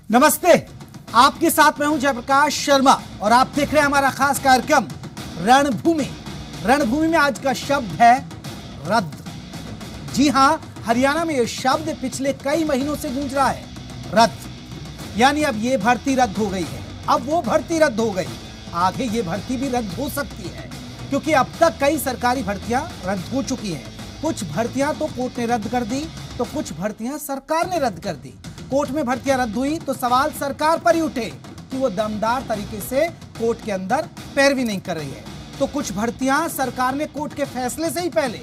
नमस्ते, आपके साथ मैं हूं जयप्रकाश शर्मा और आप देख रहे हैं हमारा खास कार्यक्रम रणभूमि। रणभूमि में आज का शब्द है रद्द। जी हां, हरियाणा में यह शब्द पिछले कई महीनों से गूंज रहा है, रद्द। यानी अब ये भर्ती रद्द हो गई है, अब वो भर्ती रद्द हो गई, आगे ये भर्ती भी रद्द हो सकती है, क्योंकि अब तक कई सरकारी भर्तियां रद्द हो चुकी हैं। कुछ भर्तियां तो कोर्ट ने रद्द कर दी, तो कुछ भर्तियां सरकार ने रद्द कर दी। कोर्ट में भर्तियां रद्द हुई तो सवाल सरकार पर ही उठे कि वो दमदार तरीके से कोर्ट के अंदर पैरवी नहीं कर रही है। तो कुछ भर्तियां सरकार ने कोर्ट के फैसले से ही पहले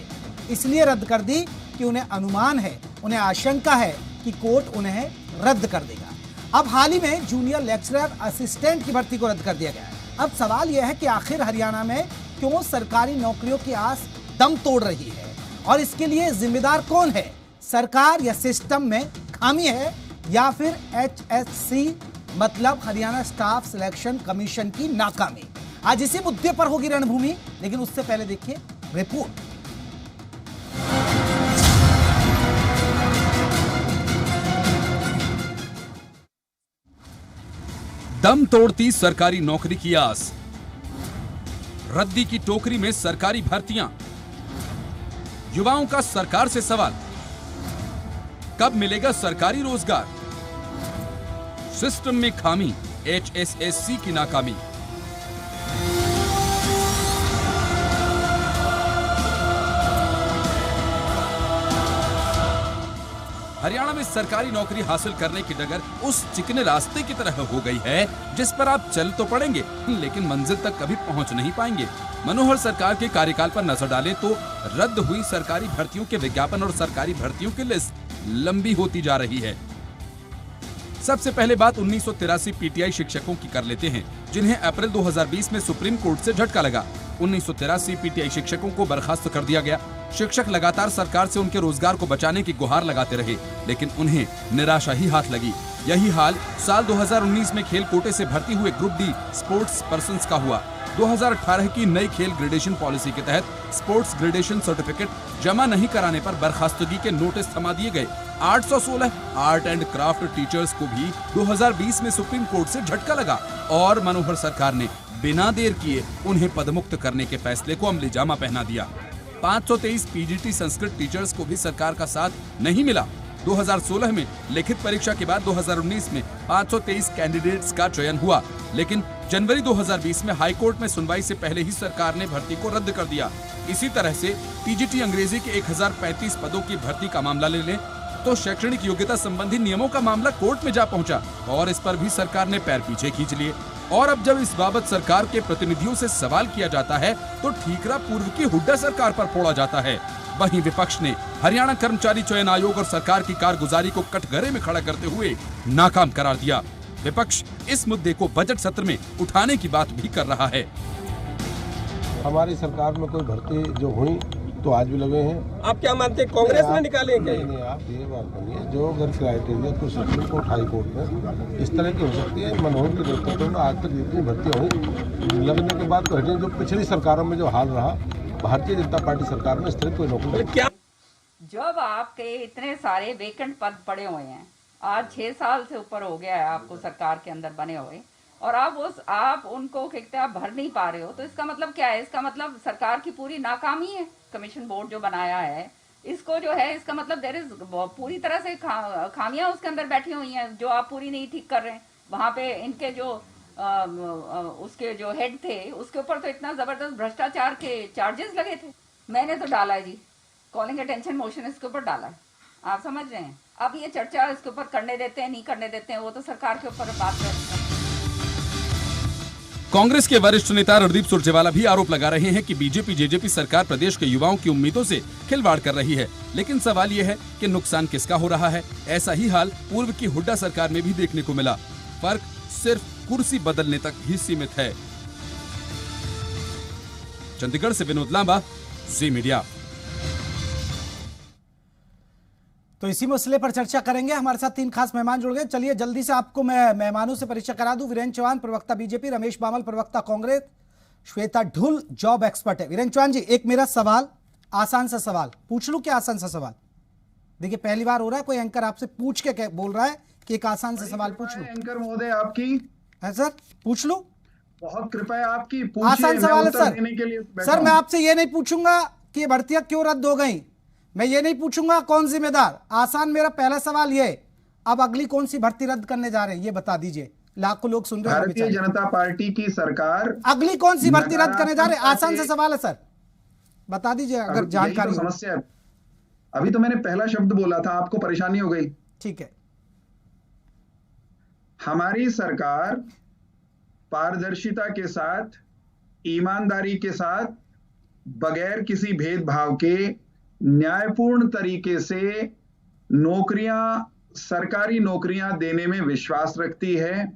इसलिए रद्द कर दी कि उन्हें अनुमान है, उन्हें आशंका है कि कोर्ट उन्हें रद्द कर देगा। अब हाल ही में जूनियर लेक्चरर असिस्टेंट की भर्ती को रद्द कर दिया गया है। अब सवाल यह है कि आखिर हरियाणा में क्यों सरकारी नौकरियों की आस दम तोड़ रही है और इसके लिए जिम्मेदार कौन है? सरकार या सिस्टम में खामी है या फिर HSC मतलब हरियाणा स्टाफ सिलेक्शन कमीशन की नाकामी? आज इसी मुद्दे पर होगी रणभूमि, लेकिन उससे पहले देखिए रिपोर्ट। दम तोड़ती सरकारी नौकरी की आस, रद्दी की टोकरी में सरकारी भर्तियां, युवाओं का सरकार से सवाल, कब मिलेगा सरकारी रोजगार? सिस्टम में खामी, HSSC की नाकामी। हरियाणा में सरकारी नौकरी हासिल करने की डगर उस चिकने रास्ते की तरह हो गई है जिस पर आप चल तो पड़ेंगे लेकिन मंजिल तक कभी पहुंच नहीं पाएंगे। मनोहर सरकार के कार्यकाल पर नजर डालें तो रद्द हुई सरकारी भर्तियों के विज्ञापन और सरकारी भर्तियों की लिस्ट लंबी होती जा रही है। सबसे पहले बात 1983 PTI शिक्षकों की कर लेते हैं, जिन्हें अप्रैल 2020 में सुप्रीम कोर्ट से झटका लगा। 1983 PTI शिक्षकों को बर्खास्त कर दिया गया। शिक्षक लगातार सरकार से उनके रोजगार को बचाने की गुहार लगाते रहे, लेकिन उन्हें निराशा ही हाथ लगी। यही हाल साल 2019 में खेल कोटे से भर्ती हुए ग्रुप डी स्पोर्ट्स पर्सन्स का हुआ। 2018 की नई खेल ग्रेडेशन पॉलिसी के तहत स्पोर्ट्स ग्रेडेशन सर्टिफिकेट जमा नहीं कराने पर बर्खास्तगी के नोटिस थमा दिए गए। 816 आर्ट एंड क्राफ्ट टीचर्स को भी 2020 में सुप्रीम कोर्ट से झटका लगा और मनोहर सरकार ने बिना देर किए उन्हें पदमुक्त करने के फैसले को अमली जामा पहना दिया। 523 PGT संस्कृत टीचर्स को भी सरकार का साथ नहीं मिला। 2016 में लिखित परीक्षा के बाद 2019 में 523 कैंडिडेट्स का चयन हुआ, लेकिन जनवरी 2020 में हाई कोर्ट में सुनवाई से पहले ही सरकार ने भर्ती को रद्द कर दिया। इसी तरह से PGT अंग्रेजी के 1035 पदों की भर्ती का मामला ले लें तो शैक्षणिक योग्यता संबंधी नियमों का मामला कोर्ट में जा पहुंचा और इस पर भी सरकार ने पैर पीछे खींच लिए। और अब जब इस बाबत सरकार के प्रतिनिधियों से सवाल किया जाता है तो ठीकरा पूर्व की हुड्डा सरकार पर फोड़ा जाता है। वहीं विपक्ष ने हरियाणा कर्मचारी चयन आयोग और सरकार की कारगुजारी को कटघरे में खड़ा करते हुए नाकाम करार दिया। विपक्ष इस मुद्दे को बजट सत्र में उठाने की बात भी कर रहा है। हमारी सरकार में कोई भर्ती जो हुई तो आज भी लगे हैं। आप क्या मानते हैं कांग्रेस ने निकाले क्या? नहीं, आप ये बात करिए, जो अगर क्राइटेरिया को सुप्रीम कोर्ट हाई कोर्ट में इस तरह की हो सकती है। मनोहर के नेतृत्व में आज तक जितनी भर्तियां हुई लगने के बाद तो हटिए, जो पिछली सरकारों में जो हाल रहा भारतीय जनता पार्टी सरकार में इस तरह कोई नौकरी क्या? जब आपके इतने सारे वेकेंट पद पड़े हुए हैं, आज 6 साल से ऊपर हो गया है आपको सरकार के अंदर बने हुए, और आप उनको आप भर नहीं पा रहे हो, तो इसका मतलब क्या है? इसका मतलब सरकार की पूरी नाकामी है। कमीशन बोर्ड जो बनाया है इसको जो है, इसका मतलब देयर इज पूरी तरह से खामियां उसके अंदर बैठी हुई हैं जो आप पूरी नहीं ठीक कर रहे हैं। वहां पे इनके जो उसके जो हेड थे उसके ऊपर तो इतना जबरदस्त भ्रष्टाचार के चार्जेस लगे थे। मैंने तो डाला है जी, कॉलिंग अटेंशन मोशन इसके ऊपर डाला है, आप समझ रहे हैं। अब ये चर्चा इसके ऊपर करने देते हैं नहीं करने देते हैं, वो तो सरकार के ऊपर बात करते हैं। कांग्रेस के वरिष्ठ नेता रणदीप सुरजेवाला भी आरोप लगा रहे हैं कि बीजेपी जेजेपी सरकार प्रदेश के युवाओं की उम्मीदों से खिलवाड़ कर रही है, लेकिन सवाल यह है कि नुकसान किसका हो रहा है। ऐसा ही हाल पूर्व की हुड्डा सरकार में भी देखने को मिला। फर्क सिर्फ कुर्सी बदलने तक ही सीमित है। चंडीगढ़ से विनोद लांबा, जी मीडिया। तो इसी मसले पर चर्चा करेंगे। हमारे साथ 3 खास मेहमान जुड़ गए। चलिए जल्दी से आपको मैं मेहमानों से परिचय करा दूं। वीरेंद्र चौहान, प्रवक्ता बीजेपी, रमेश बामल, प्रवक्ता कांग्रेस, श्वेता ढुल जॉब एक्सपर्ट है। वीरेंद्र चौहान जी, एक मेरा सवाल, आसान सा सवाल पूछ लूं क्या? आसान सा सवाल। देखिए पहली बार हो रहा है कोई एंकर आपसे पूछ के बोल रहा है कि एक आसान से सवाल पूछ लूं? एंकर महोदय आपकी है सर, पूछ लूं? बहुत कृपा है आपकी, आसान सवाल है सर। देने के लिए बैठा सर मैं हूं। आपसे ये नहीं पूछूंगा कि भर्तियां क्यों रद्द हो गई, मैं ये नहीं पूछूंगा कौन जिम्मेदार। आसान मेरा पहला सवाल ये, अब अगली कौन सी भर्ती रद्द करने जा रहे हैं ये बता दीजिए, लाखों लोग सुन रहे हैं भारतीय बेचारे। जनता पार्टी की सरकार अगली कौन सी भर्ती रद्द करने जा रहे हैं? आसान से नकारात्मक सवाल है सर, बता दीजिए अगर यही तो जानकारी हो। समस्या है। अभी तो मैंने पहला शब्द बोला था, आपको परेशानी हो गई। ठीक है। हमारी सरकार पारदर्शिता के साथ, ईमानदारी के साथ, बगैर किसी भेदभाव के न्यायपूर्ण तरीके से नौकरियां, सरकारी नौकरियां देने में विश्वास रखती है।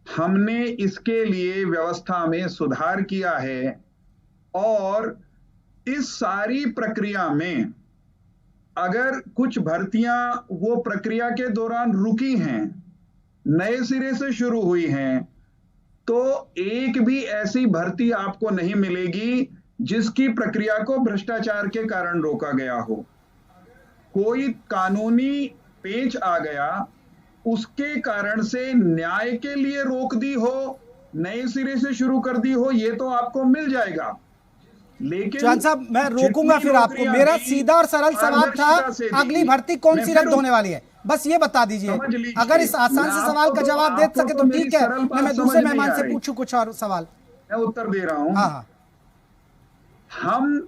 हमने इसके लिए व्यवस्था में सुधार किया है और इस सारी प्रक्रिया में अगर कुछ भर्तियां वो प्रक्रिया के दौरान रुकी हैं, नए सिरे से शुरू हुई हैं, तो एक भी ऐसी भर्ती आपको नहीं मिलेगी जिसकी प्रक्रिया को भ्रष्टाचार के कारण रोका गया हो। कोई कानूनी पेच आ गया, उसके कारण से न्याय के लिए रोक दी हो, नए सिरे से शुरू कर दी हो, ये तो आपको मिल जाएगा। लेकिन चौहान साहब मैं रोकूंगा फिर आपको, मेरा सीधा और सरल सवाल था अगली भर्ती कौन सी रद्द होने वाली है, बस ये बता दीजिए। अगर इस आसान से सवाल का जवाब दे सके तो ठीक है, मैं दूसरे मेहमान से पूछूं कुछ और सवाल। मैं उत्तर दे रहा हूं। हाँ, हम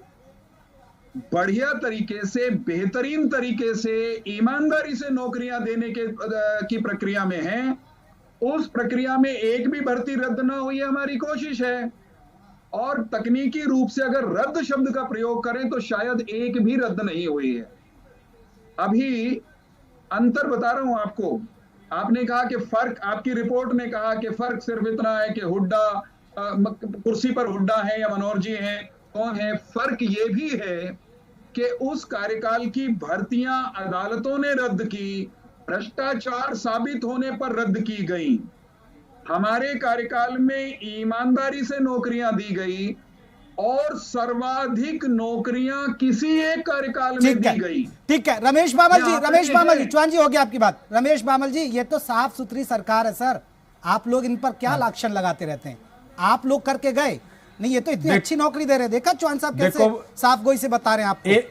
बढ़िया तरीके से, बेहतरीन तरीके से, ईमानदारी से नौकरियां देने की प्रक्रिया में हैं। उस प्रक्रिया में एक भी भर्ती रद्द ना हुई है, हमारी कोशिश है। और तकनीकी रूप से अगर रद्द शब्द का प्रयोग करें तो शायद एक भी रद्द नहीं हुई है। अभी अंतर बता रहा हूं आपको। आपने कहा कि फर्क, आपकी रिपोर्ट ने कहा कि फर्क सिर्फ इतना है कि हुड्डा कुर्सी पर हुड्डा है या मनोहर जी हैं, कौन है। फर्क ये भी है कि उस कार्यकाल की भर्तियां अदालतों ने रद्द की, भ्रष्टाचार साबित होने पर रद्द की गई। हमारे कार्यकाल में ईमानदारी से नौकरियां दी गई और सर्वाधिक नौकरियां किसी एक कार्यकाल में दी गई। ठीक है रमेश बामल जी, रमेश बामल जी, चौहान जी हो गया आपकी बात। रमेश बामल जी, ये तो साफ सुथरी सरकार है सर, आप लोग इन पर क्या लाक्षण लगाते रहते हैं? आप लोग करके गए नहीं, ये तो इतनी अच्छी नौकरी दे रहे हैं। देखा चौहान साहब कैसे साफ गोई से बता रहे हैं आपको।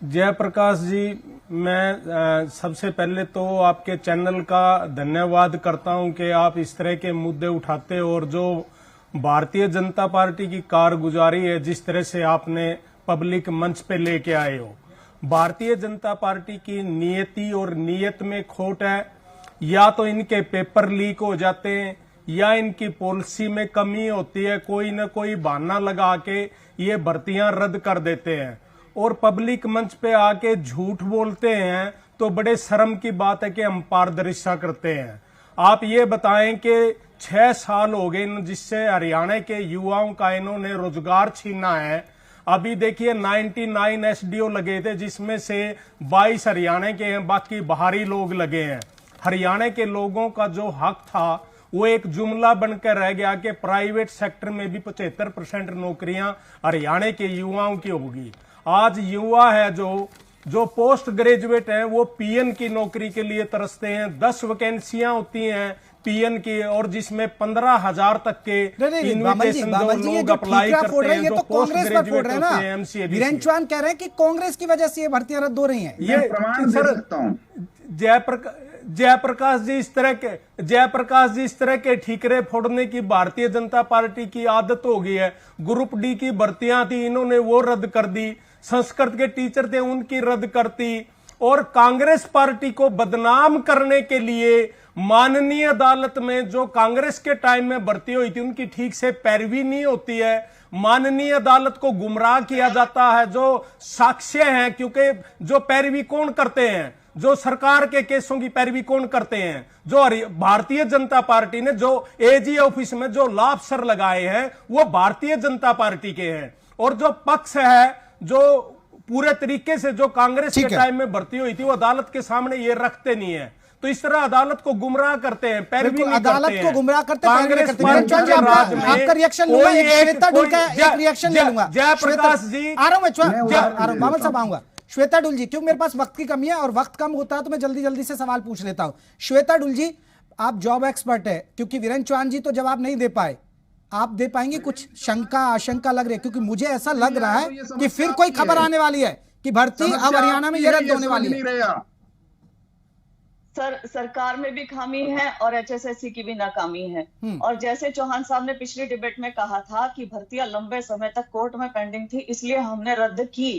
जयप्रकाश जी, मैं सबसे पहले तो आपके चैनल का धन्यवाद करता हूं कि आप इस तरह के मुद्दे उठाते हो और जो भारतीय जनता पार्टी की कारगुजारी है, जिस तरह से आपने पब्लिक मंच पे लेके आए हो। भारतीय जनता पार्टी की नियति और नीयत में खोट है, या तो इनके पेपर लीक हो जाते हैं या इनकी पॉलिसी में कमी होती है, कोई न कोई बहाना लगा के ये भर्तियां रद्द कर देते हैं और पब्लिक मंच पे आके झूठ बोलते हैं। तो बड़े शर्म की बात है कि हम पारदर्शिता करते हैं। आप ये बताएं कि 6 साल हो गए जिससे हरियाणा के युवाओं का इन्होंने रोजगार छीना है। अभी देखिए 99 एसडीओ लगे थे, जिसमें से 22 हरियाणा के हैं, बाकी बाहरी लोग लगे हैं। हरियाणा के लोगों का जो हक था वो एक जुमला बनकर रह गया कि प्राइवेट सेक्टर में भी 75% नौकरियां हरियाणा के युवाओं की होगी। आज युवा है जो पोस्ट ग्रेजुएट हैं, वो पीएन की नौकरी के लिए तरसते हैं। 10 वैकेंसियां होती हैं पीएन की, और जिसमें 15,000 तक के इन्विटेशन लोग अप्लाई करते हैं जो पोस्ट ग्रेजुएट होते हैं एमसीए। वीरेंद्र चौहान कह रहे हैं कि कांग्रेस की वजह से ये भर्तियां रद्द हो रही हैं। ये प्रमाण दे सकता हूं। जयप्रकाश जी इस तरह के ठीकरे फोड़ने की भारतीय जनता पार्टी की आदत हो गई है। ग्रुप डी की भर्तियां थी, इन्होंने वो रद्द कर दी। संस्कृत के टीचर थे, उनकी रद्द करती। और कांग्रेस पार्टी को बदनाम करने के लिए माननीय अदालत में जो कांग्रेस के टाइम में भर्ती हुई थी उनकी ठीक से पैरवी नहीं होती है। माननीय अदालत को गुमराह किया जाता है। जो साक्ष्य हैं, क्योंकि जो पैरवी कौन करते हैं, जो सरकार के केसों की पैरवी कौन करते हैं, जो भारतीय जनता पार्टी ने जो एजी ऑफिस में जो लाफसर लगाए हैं वो भारतीय जनता पार्टी के हैं। और जो पक्ष है जो पूरे तरीके से जो कांग्रेस के टाइम में भर्ती हुई थी वो अदालत के सामने ये रखते नहीं है। तो इस तरह अदालत को गुमराह करते हैं, पैरवी नहीं अदालत करते को हैं। गुमराह करते हैं। कांग्रेस आपका रिएक्शन लूंगा, एक रिएक्शन ले लूंगा। जयप्रकाश जी, आ रहा हूं मैं, बामल साहब आऊंगा। श्वेता डुल जी, क्योंकि मेरे पास वक्त की कमी है और वक्त कम होता है तो मैं जल्दी जल्दी से सवाल पूछ लेता हूं। श्वेता डुल जी, आप जॉब एक्सपर्ट है, क्योंकि वीरेंद्र चौहान जी तो जवाब नहीं दे पाए, आप दे पाएंगे? कुछ शंका आशंका लग रही है, क्योंकि मुझे ऐसा लग रहा है कि फिर कोई खबर आने वाली है कि भर्ती अब हरियाणा में ये रद्द होने वाली है। सर, सरकार में भी खामी है और HSSC की भी नाकामी है। और जैसे चौहान साहब ने पिछली डिबेट में कहा था कि भर्तियां लंबे समय तक कोर्ट में पेंडिंग थी इसलिए हमने रद्द की,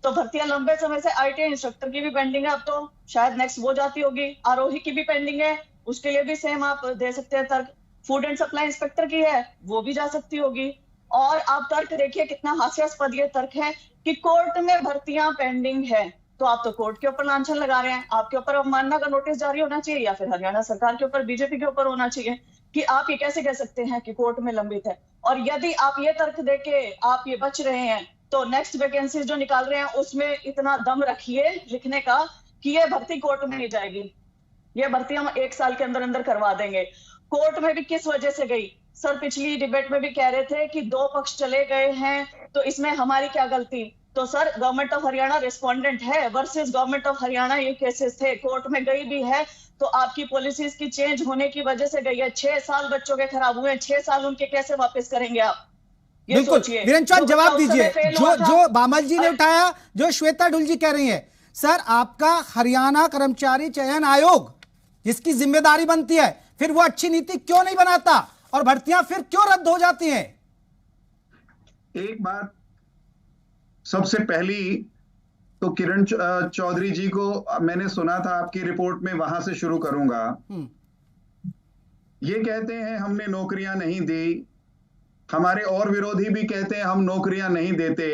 तो भर्तियां लंबे समय से ITI इंस्ट्रक्टर की भी पेंडिंग है, अब तो शायद नेक्स्ट वो जाती होगी। आरोही की भी पेंडिंग है, उसके लिए भी सेम आप दे सकते हैं तर्क। फूड एंड सप्लाई इंस्पेक्टर की है, वो भी जा सकती होगी। और आप तर्क देखिए कितना हास्यास्पद ये तर्क है कि कोर्ट में भर्तियां पेंडिंग है, तो आप तो कोर्ट के ऊपर लांछन लगा रहे हैं। आपके ऊपर अवमानना का नोटिस जारी होना चाहिए या फिर हरियाणा सरकार के ऊपर, बीजेपी के ऊपर होना चाहिए कि आप ये कैसे कह सकते हैं कि कोर्ट में लंबित है। और यदि आप ये तर्क देके आप ये बच रहे हैं तो नेक्स्ट वैकेंसी जो निकाल रहे हैं उसमें इतना दम रखिए लिखने का कि ये भर्ती कोर्ट में नहीं जाएगी, ये भर्ती हम 1 साल के अंदर अंदर करवा देंगे। कोर्ट में भी किस वजह से गई? सर, पिछली डिबेट में भी कह रहे थे कि 2 पक्ष चले गए हैं तो इसमें हमारी क्या गलती? तो sir, government of Haryana respondent है वर्सेस गवर्नमेंट ऑफ हरियाणा, ये केसेस थे, कोर्ट में गई भी है तो आपकी पॉलिसीज की चेंज होने की वजह से गई है। 6 साल बच्चों के खराब हुए हैं, 6 साल उनके कैसे वापस करेंगे आप? बिल्कुल, वीरेंद्र चौहान जवाब दीजिए। जो बामल जी ने उठाया, जो श्वेता डुल जी कह रही है, सर आपका हरियाणा कर्मचारी चयन आयोग जिसकी जिम्मेदारी बनती है, फिर वो अच्छी नीति क्यों नहीं बनाता और भर्तियां फिर क्यों रद्द हो जाती हैं? एक बात सबसे पहली तो किरण चौधरी जी को मैंने सुना था आपकी रिपोर्ट में, वहां से शुरू करूंगा। ये कहते हैं हमने नौकरियां नहीं दी, हमारे और विरोधी भी कहते हैं हम नौकरियां नहीं देते।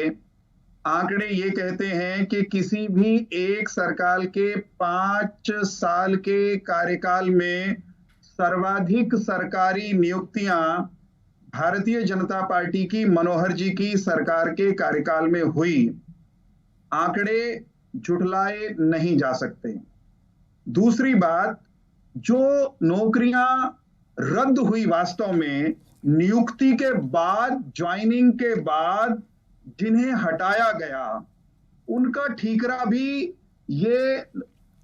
आंकड़े ये कहते हैं कि किसी भी एक सरकार के 5 साल के कार्यकाल में सर्वाधिक सरकारी नियुक्तियां भारतीय जनता पार्टी की मनोहर जी की सरकार के कार्यकाल में हुई। आंकड़े झुठलाए नहीं जा सकते। दूसरी बात, जो नौकरियां रद्द हुई वास्तव में नियुक्ति के बाद, ज्वाइनिंग के बाद जिन्हें हटाया गया, उनका ठीकरा भी ये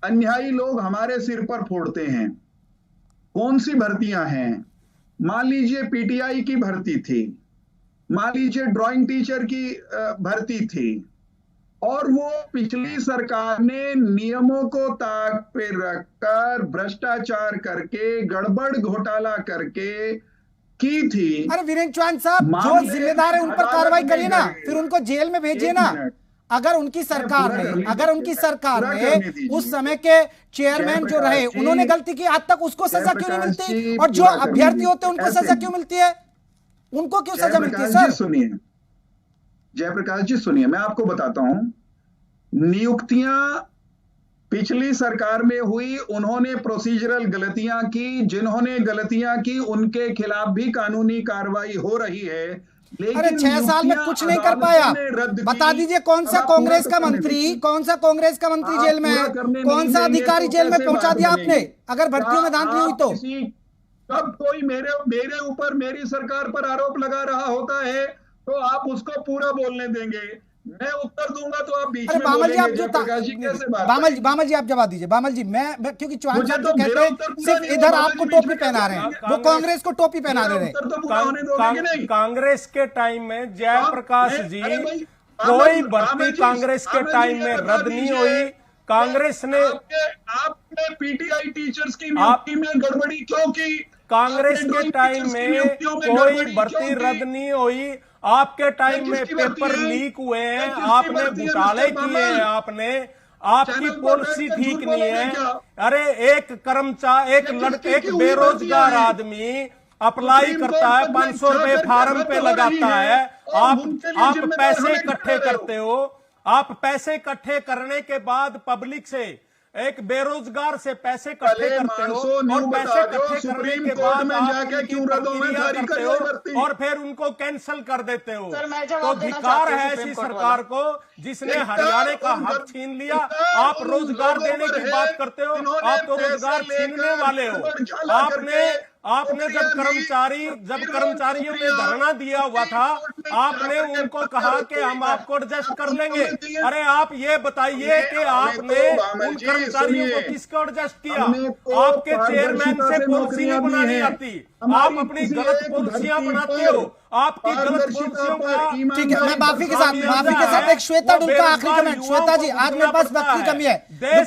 अन्यायी लोग हमारे सिर पर फोड़ते हैं। कौन सी भर्तियां हैं? मान लीजिए PTI की भर्ती थी, मान लीजिए ड्राइंग टीचर की भर्ती थी, और वो पिछली सरकार ने नियमों को ताक पे रखकर भ्रष्टाचार करके गड़बड़ घोटाला करके की थी। अरे वीरेंद्र चौहान साहब, जो जिम्मेदार है उन पर कार्रवाई करिए ना, फिर उनको जेल में भेजिए ना। अगर उनकी सरकार ने उस समय के चेयरमैन जो रहे उन्होंने गलती की, आज तक उसको सजा क्यों नहीं मिलती? और जो अभ्यर्थी होते हैं उनको सजा क्यों मिलती है? उनको क्यों सजा मिलती है? सर सुनिए, जयप्रकाश जी सुनिए, मैं आपको बताता हूं। नियुक्तियां पिछली सरकार में हुई, उन्होंने प्रोसीजरल गलतियां की, जिन्होंने गलतियां की उनके खिलाफ भी कानूनी कार्रवाई हो रही है। अरे 6 साल में कुछ नहीं कर पाया। बता दीजिए कौन सा कांग्रेस का मंत्री जेल में है? कौन सा अधिकारी जेल में पहुंचा दिया आपने अगर भर्तियों में धांधली हुई तो? तब कोई मेरे ऊपर, मेरी सरकार पर आरोप लगा रहा होता है तो आप उसको पूरा बोलने देंगे, मैं उत्तर दूंगा तो आप बीच में बोलेंगे। बामल जी आप जवाब दीजिए। बामल जी, मैं क्योंकि चौहान साहब तो कहते हैं सिर्फ इधर आपको टोपी पहना रहे हैं, वो कांग्रेस को टोपी पहना दे रहे हैं। कांग्रेस के टाइम में जयप्रकाश जी, कोई भर्ती कांग्रेस के टाइम में रद्द नहीं हुई। कांग्रेस ने आपने PTI टीचर्स की नियुक्ति में गड़बड़ी क्यों की? कांग्रेस के टाइम में कोई भर्ती रद्द नहीं हुई। आपके टाइम में पेपर लीक हुए हैं, आपने घोटाले किए हैं, आपकी पॉलिसी ठीक नहीं है। अरे एक बेरोजगार आदमी अप्लाई करता है, 500 रुपए फार्म पे लगाता है, आप पैसे इकट्ठे करते हो। आप पैसे इकट्ठे करने के बाद पब्लिक से, एक बेरोजगार से पैसे इकट्ठे करते हो और पैसे इकट्ठे करने के बाद आप करते हो और फिर उनको कैंसिल कर देते हो। तो धिक्कार है ऐसी सरकार को जिसने हरियाणा का हक छीन लिया। आप रोजगार देने की बात करते हो, आप तो रोजगार छीनने वाले हो। आपने जब कर्मचारियों ने धरना दिया हुआ था, आपने उनको कहा कि हम आपको एडजस्ट कर देंगे। अरे आप ये बताइए कि आपने उन कर्मचारियों को किसको एडजस्ट किया? आपके चेयरमैन से पॉलिसी नहीं बनानी आती, आप अपनी गलत पॉलिसियां बनाते हो, आपकी गलत पॉलिसियों का। ठीक है, मैं माफी के साथ एक श्वेता डुल का आखिरी कमेंट। श्वेता जी, आज मेरे पास वक्त की कमी है,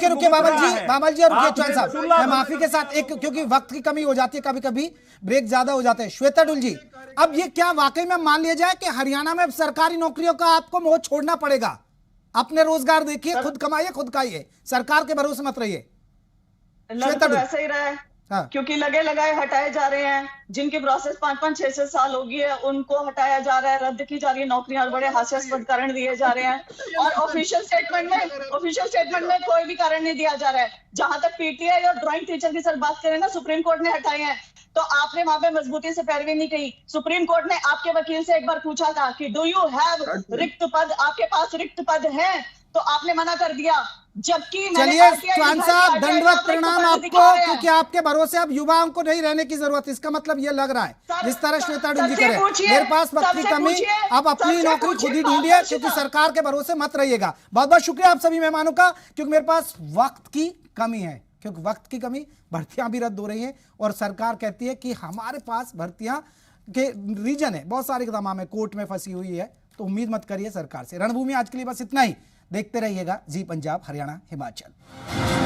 रुकिए बाबल जी और रुकिए चौहान साहब, मैं माफी के साथ एक, क्योंकि वक्त की कमी हो जाती है, कभी कभी ब्रेक ज्यादा हो जाते हैं। श्वेता डुल जी, अब ये क्या वाकई में मान लिया जाए कि हरियाणा में सरकारी नौकरियों का आपको मोह छोड़ना पड़ेगा? अपने रोजगार देखिए, खुद कमाइए, खुद खाइए, सरकार के भरोसे मत रहिए। लग तो ऐसा ही रहा है, हाँ। क्योंकि लगे लगाए हटाए जा रहे हैं, जिनकी प्रोसेस 5-5, 6-6 साल हो गई है उनको हटाया जा रहा है, रद्द की जा रही है नौकरियां, और बड़े हास्यास्पद कारण दिए जा रहे हैं। और ऑफिशियल स्टेटमेंट में कोई भी कारण नहीं दिया जा रहा है। जहां तक पीटीआई और ड्राइंग टीचर की सर बात करें ना, सुप्रीम कोर्ट ने हटाए हैं, तो आपने वहां पे मजबूती से पैरवी नहीं की। सुप्रीम कोर्ट ने आपके वकील से एक बार पूछा था कि डू यू हैव रिक्त पद, आपके पास रिक्त पद है, तो आपने मना कर दिया। जबकि चलिए चौहान साहब, दंडवत प्रणाम आपको, क्योंकि आपके भरोसे अब युवाओं को नहीं रहने की जरूरत। इसका मतलब ये लग रहा है जिस तरह श्वेता डुल जी कह रहे हैं, मेरे पास वक्त की कमी, अब अपनी नौकरी खुद ही ढूंढिए, क्योंकि सरकार के भरोसे मत रहिएगा। बहुत बहुत शुक्रिया आप सभी मेहमानों का, क्योंकि मेरे पास वक्त की कमी है, क्योंकि वक्त की कमी, भर्तियां भी रद्द हो रही हैं और सरकार कहती है कि हमारे पास भर्तियां के रीजन है, बहुत सारे इक़दाम है, कोर्ट में फंसी हुई है, तो उम्मीद मत करिए सरकार से। रणभूमि आज के लिए बस इतना ही। देखते रहिएगा जी पंजाब, हरियाणा, हिमाचल।